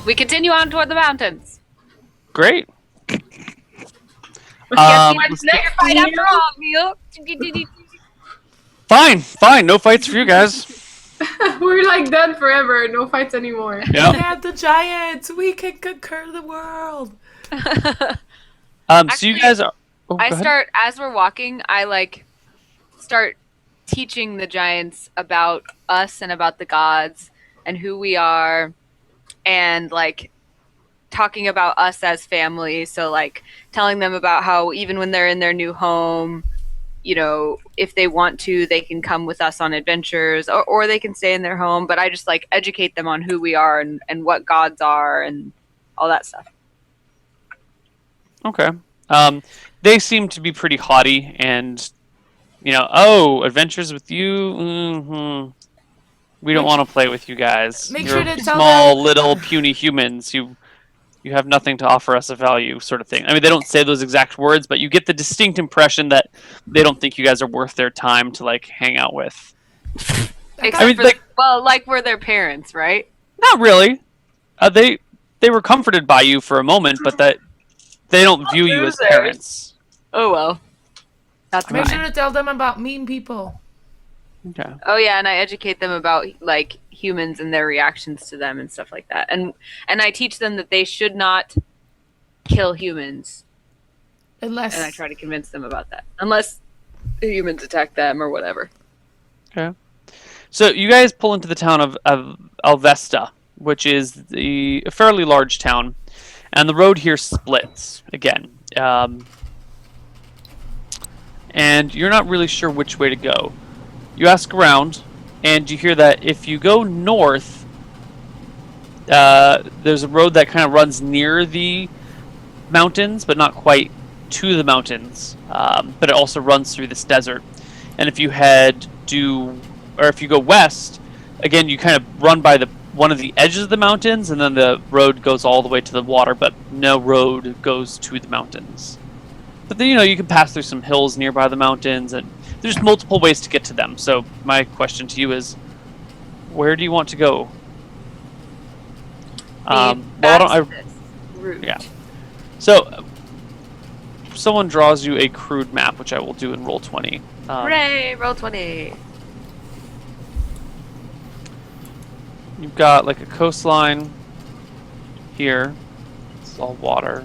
We continue on toward the mountains. Great. Next fight after all, Neal. Fine. No fights for you guys. We're like dead forever. No fights anymore. Yeah. We have the giants. We can conquer the world. So you guys are. Oh, I start as we're walking. I start teaching the giants about us and about the gods and who we are, and talking about us as family. So telling them about how even when they're in their new home, if they want to, they can come with us on adventures, or they can stay in their home. But I just educate them on who we are and what gods are and all that stuff. Okay. They seem to be pretty haughty and, adventures with you? Mm-hmm. We don't want to play with you guys. Make You're sure to tell small, them. little, puny humans. You have nothing to offer us of value, sort of thing. I mean, they don't say those exact words, but you get the distinct impression that they don't think you guys are worth their time to, hang out with. We're their parents, right? Not really. They were comforted by you for a moment, but that they don't view you as parents. Oh, well. That's Make sure to tell them about mean people. Okay. Oh, yeah, and I educate them about, humans and their reactions to them and stuff like that. And I teach them that they should not kill humans. And I try to convince them about that. Unless the humans attack them or whatever. Okay. So you guys pull into the town of Alvesta, which is a fairly large town. And the road here splits again. And you're not really sure which way to go. You ask around, and you hear that if you go north, there's a road that kind of runs near the mountains, but not quite to the mountains. But it also runs through this desert. And if you if you go west, again, you kind of run by one of the edges of the mountains, and then the road goes all the way to the water, but no road goes to the mountains. But then, you can pass through some hills nearby the mountains, and there's multiple ways to get to them. So my question to you is, where do you want to go? Route. Yeah. So someone draws you a crude map, which I will do in Roll20. Hooray! Roll20. You've got a coastline here. It's all water.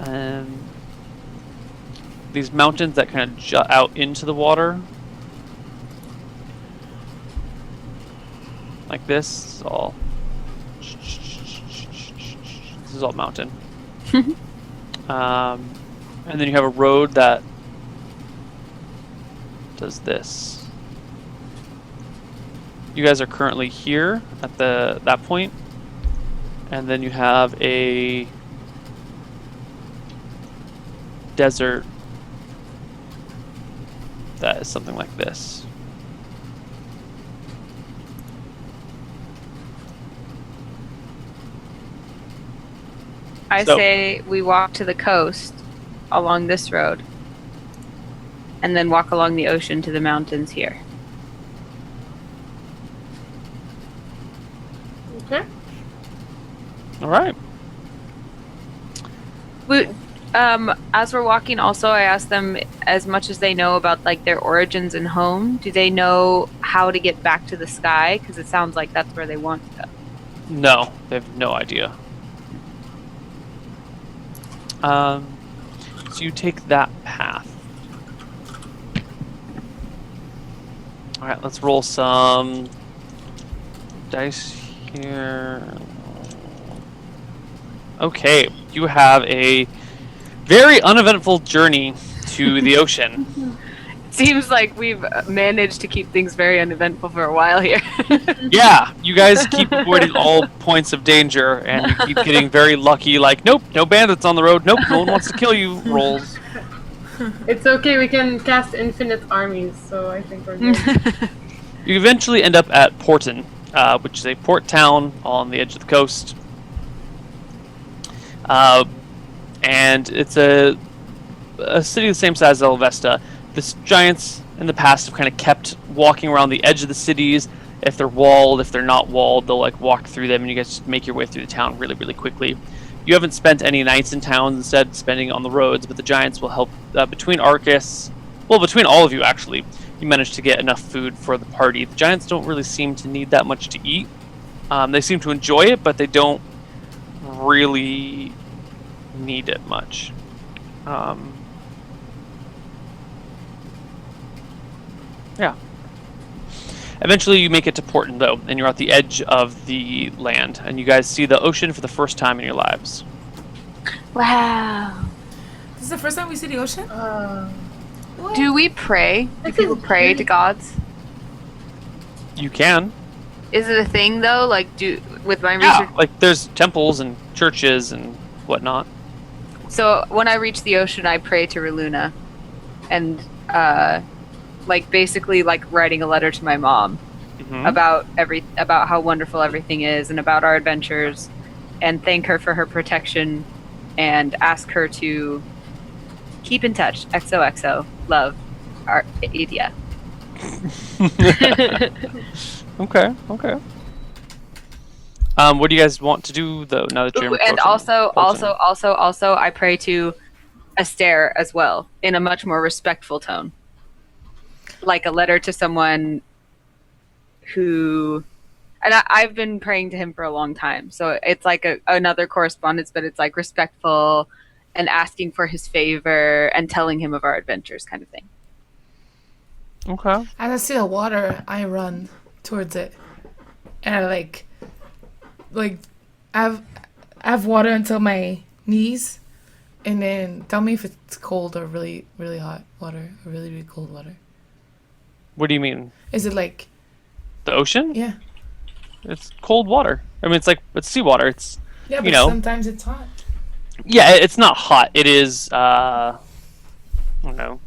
And these mountains that kind of jut out into the water. Like this. This is all mountain. And then you have a road that does this. You guys are currently here at that point. And then you have a desert that is something like this. I say we walk to the coast along this road and then walk along the ocean to the mountains here. Okay. All right. As we're walking, also, I ask them as much as they know about their origins and home. Do they know how to get back to the sky? Because it sounds like that's where they want to go. No, they have no idea. So you take that path. All right, let's roll some dice here. Okay, you have a very uneventful journey to the ocean. Seems like we've managed to keep things very uneventful for a while here. Yeah, you guys keep avoiding all points of danger, and you keep getting very lucky, nope, no bandits on the road, nope, no one wants to kill you, rolls. It's okay, we can cast infinite armies, so I think we're good. You eventually end up at Porton, which is a port town on the edge of the coast. And it's a city the same size as Alvesta. The giants in the past have kind of kept walking around the edge of the cities, If they're walled, if they're not walled, they'll like walk through them, and you guys just make your way through the town really, really quickly. You haven't spent any nights in town, instead spending on the roads, but the giants will help between Arcas. Well, between all of you, actually, you managed to get enough food for the party. The giants don't really seem to need that much to eat. They seem to enjoy it, but they don't really need it much. Yeah. Eventually you make it to Porton, though, and you're at the edge of the land, and you guys see the ocean for the first time in your lives. Wow. This is the first time we see the ocean? What? Do we pray? Do people pray to gods? You can. Is it a thing though? Like, with my Yeah, research? like there's temples and churches and whatnot. So when I reach the ocean, I pray to Reluna, and like basically like writing a letter to my mom about how wonderful everything is and about our adventures, and thank her for her protection, and ask her to keep in touch. XOXO. Love. Adea. Okay. What do you guys want to do though? Now that you're and also, I pray to Astaire as well in a much more respectful tone, like a letter to someone who, and I've been praying to him for a long time. So it's like another correspondence, but it's like respectful and asking for his favor and telling him of our adventures, kind of thing. Okay. As I see the water, I run towards it, and I like I have water until my knees, and then tell me if it's cold or really really hot water or really really cold water. What do you mean? Is it like The ocean? yeah? It's cold water. I mean, it's seawater. It's Yeah, but you know. sometimes it's hot. Yeah, it's not hot. It is. I don't know.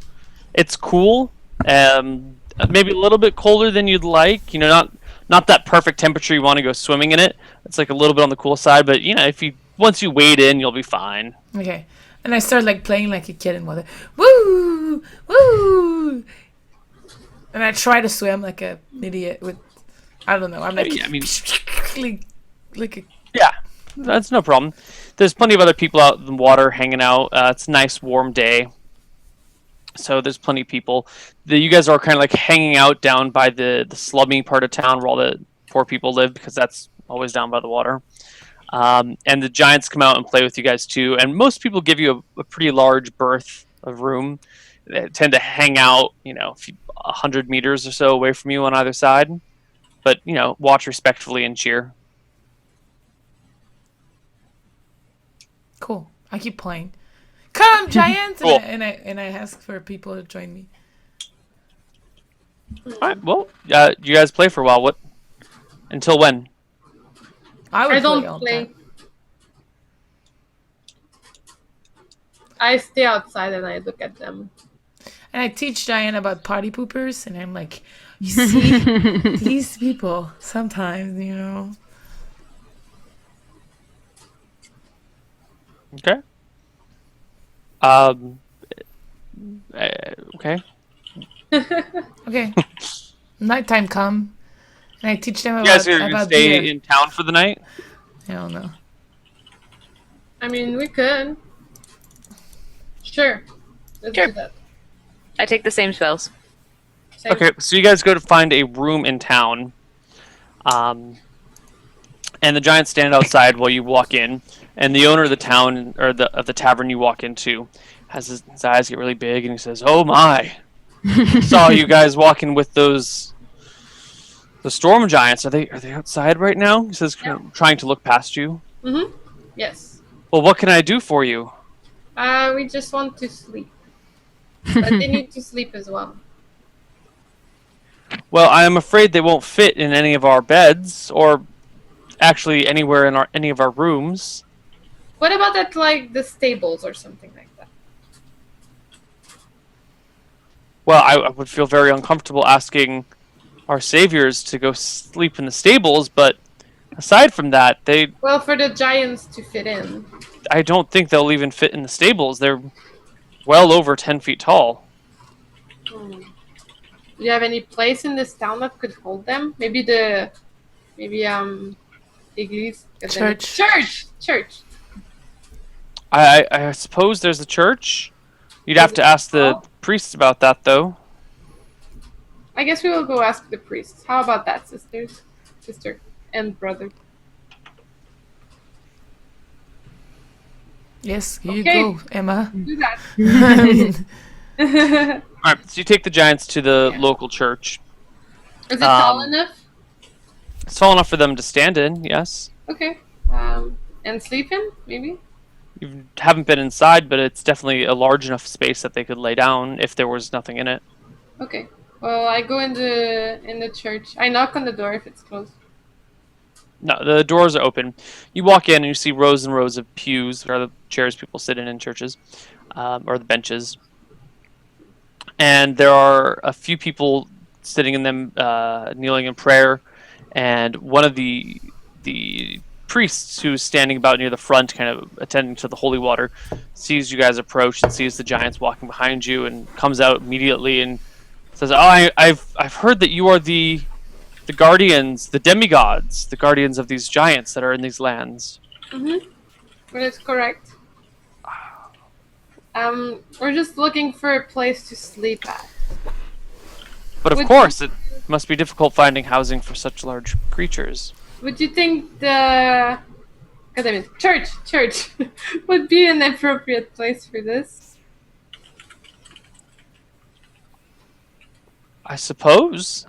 It's cool. Maybe a little bit colder than you'd like. You know, not that perfect temperature you want to go swimming in it. It's like a little bit on the cool side, but you know, once you wade in, you'll be fine. Okay, and I start like playing like a kid in water. Woo, woo, and I try to swim like an idiot with. I don't know. I'm like. I mean, like a. yeah, that's no problem. There's plenty of other people out in the water hanging out. It's a nice warm day. So there's plenty of people. You guys are kind of like hanging out down by the slummy part of town where all the poor people live, because that's always down by the water. And the giants come out and play with you guys too. And most people give you a pretty large berth of room. They tend to hang out, 100 meters or so away from you on either side. But, watch respectfully and cheer. Cool. I keep playing. Come, giants! Cool. and I ask for people to join me. All right. Well, you guys play for a while. What? Until when? I All don't the play. time. I stay outside and I look at them. And I teach Diane about party poopers, and I'm like, you see, these people sometimes, Okay. Okay. Okay. Nighttime come, and I teach them You guys are gonna about stay beer. in town for the night? I don't know. I mean, we could. Sure. Let's Sure. do that. I take the same spells. Same. Okay, so you guys go to find a room in town. And the giants stand outside while you walk in, and the owner of the town, or of the tavern you walk into, has his eyes get really big, and he says, "Oh my! Saw you guys walking with the storm giants. Are they outside right now?" He says, Yeah. trying to look past you. Mm-hmm. Yes. Well, what can I do for you? We just want to sleep. But they need to sleep as well. Well, I am afraid they won't fit in any of our beds, or actually anywhere in any of our rooms. What about at like the stables or something like that? Well, I would feel very uncomfortable asking our saviors to go sleep in the stables, but aside from that, Well, for the giants to fit in. I don't think they'll even fit in the stables. They're well over 10 feet tall. Do you have any place in this town that could hold them? Maybe Église. Church. I suppose there's a church. You'd have Is to it ask the small? priests about that, though. I guess we will go ask the priests. How about that, sister and brother? Yes, here Okay. you go, Emma. Do that. I mean, All right, so you take the giants to the Yeah. local church. Is it tall Um, enough? It's tall enough for them to stand in. Yes. Okay. And sleep in, maybe? You haven't been inside, but it's definitely a large enough space that they could lay down if there was nothing in it. Okay. Well, I go in the church. I knock on the door if it's closed. No, the doors are open. You walk in and you see rows and rows of pews, or the chairs people sit in churches, or the benches. And there are a few people sitting in them, kneeling in prayer. And one of the priests who's standing about near the front, kind of attending to the holy water, sees you guys approach and sees the giants walking behind you, and comes out immediately and says, "Oh, I've heard that you are the guardians, the demigods, the guardians of these giants that are in these lands." Mm-hmm. That is correct. We're just looking for a place to sleep at. But of Would course, it must be difficult finding housing for such large creatures. Would you think the church would be an appropriate place for this? I suppose.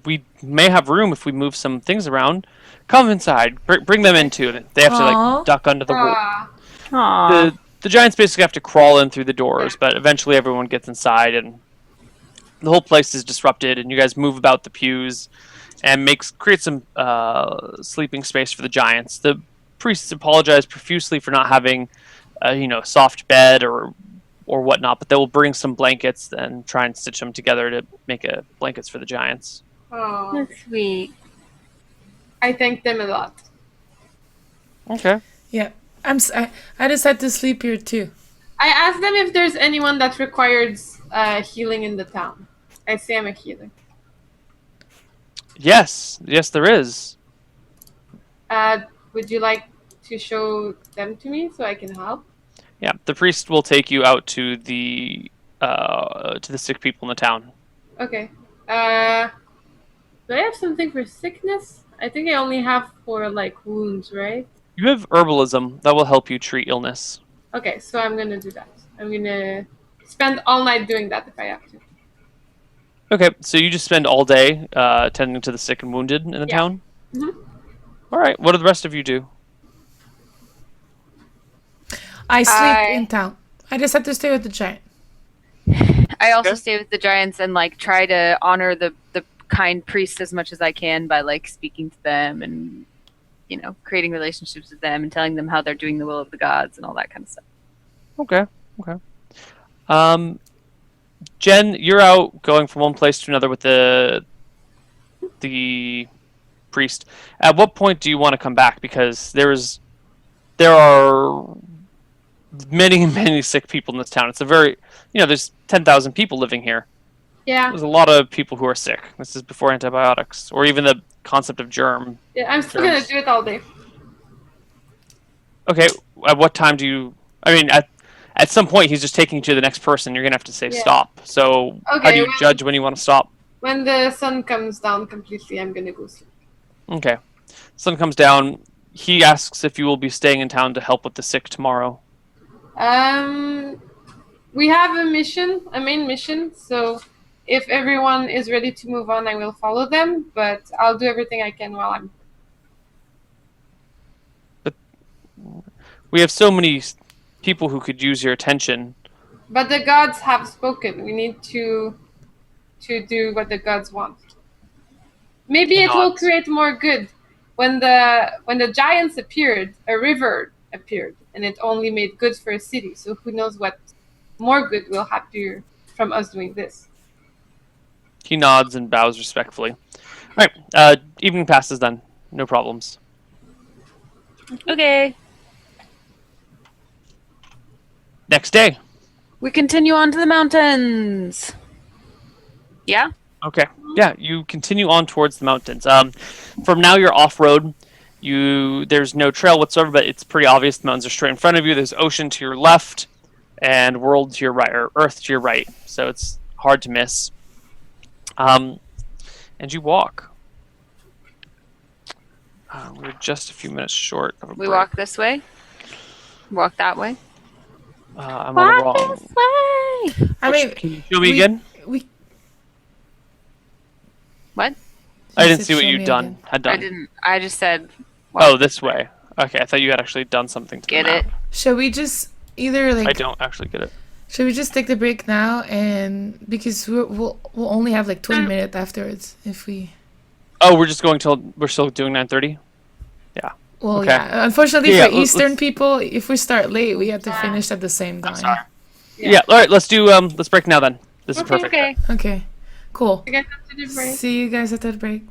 We may have room if we move some things around. Come inside. Bring them in too. They have to Aw. like duck under the wall. Ah, Aww. The giants basically have to crawl in through the doors, but eventually everyone gets inside and the whole place is disrupted. And you guys move about the pews and create some sleeping space for the giants. The priests apologize profusely for not having, a soft bed or whatnot, but they will bring some blankets and try and stitch them together to make blankets for the giants. oh, That's sweet. I thank them a lot. Okay. yeah. I decided to sleep here too. I asked them if there's anyone that requires healing in the town. I say I'm a healer. Yes, there is. Would you like to show them to me so I can help? Yeah, the priest will take you out to the sick people in the town. Okay. Do I have something for sickness? I think I only have for like wounds, right? You have herbalism that will help you treat illness. Okay, so I'm gonna do that. I'm gonna spend all night doing that if I have to. Okay, so you just spend all day tending to the sick and wounded in the Yeah. town? Mhm. All right, what do the rest of you do? I sleep I- in town. I decided to stay with the giant. I also Okay. stay with the giants and like try to honor the kind priest as much as I can by like speaking to them and creating relationships with them and telling them how they're doing the will of the gods and all that kind of stuff. Okay. Jen, you're out going from one place to another with the priest. At what point do you want to come back? Because there are many, many sick people in this town. It's a very, there's 10,000 people living here. Yeah. There's a lot of people who are sick. This is before antibiotics or even the concept of germ. Yeah, I'm still gonna do it all day. Okay, at what time do you? I mean, at some point he's just taking you to the next person. You're gonna have to say Yeah. stop. So how Okay, do you when- judge when you want to stop? When the sun comes down completely, I'm gonna go sleep. Okay, sun comes down. He asks if you will be staying in town to help with the sick tomorrow. We have a main mission, so if everyone is ready to move on, I will follow them, but I'll do everything I can while I'm... We have so many people who could use your attention. But the gods have spoken. We need to do what the gods want. Maybe it will Gods. create more good. When the giants appeared, a river appeared, and it only made good for a city. So who knows what more good will happen from us doing this? He nods and bows respectfully. All right, evening passes then. No problems. Okay. Next day. We continue on to the mountains. Yeah? Okay. Yeah, you continue on towards the mountains. From now you're off road. There's no trail whatsoever, but it's pretty obvious the mountains are straight in front of you. There's ocean to your left, and world to your right, or Earth to your right. So it's hard to miss. And you walk. We're just a few minutes short of a We break. walk this way. Walk that way. I'm on the wrong. way. I mean, Can you show me again? We. What? I You didn't said see what show you'd me done. again. Had done. I didn't. I just said. Oh, this way. Okay, I thought you had actually done something to Get the map. it? Shall we just either I like? don't actually get it. Should we just take the break now and because we'll only have like 20 minutes afterwards if we. Oh, we're just going till we're still doing 9:30. Well, Okay. yeah. Unfortunately Yeah, for let's- Eastern people, if we start late, we have to finish at the same time. sorry. Yeah. All right. Let's do. Let's break now then. This is perfect. Okay. Okay. Cool. You guys have to do break. See you guys at that break.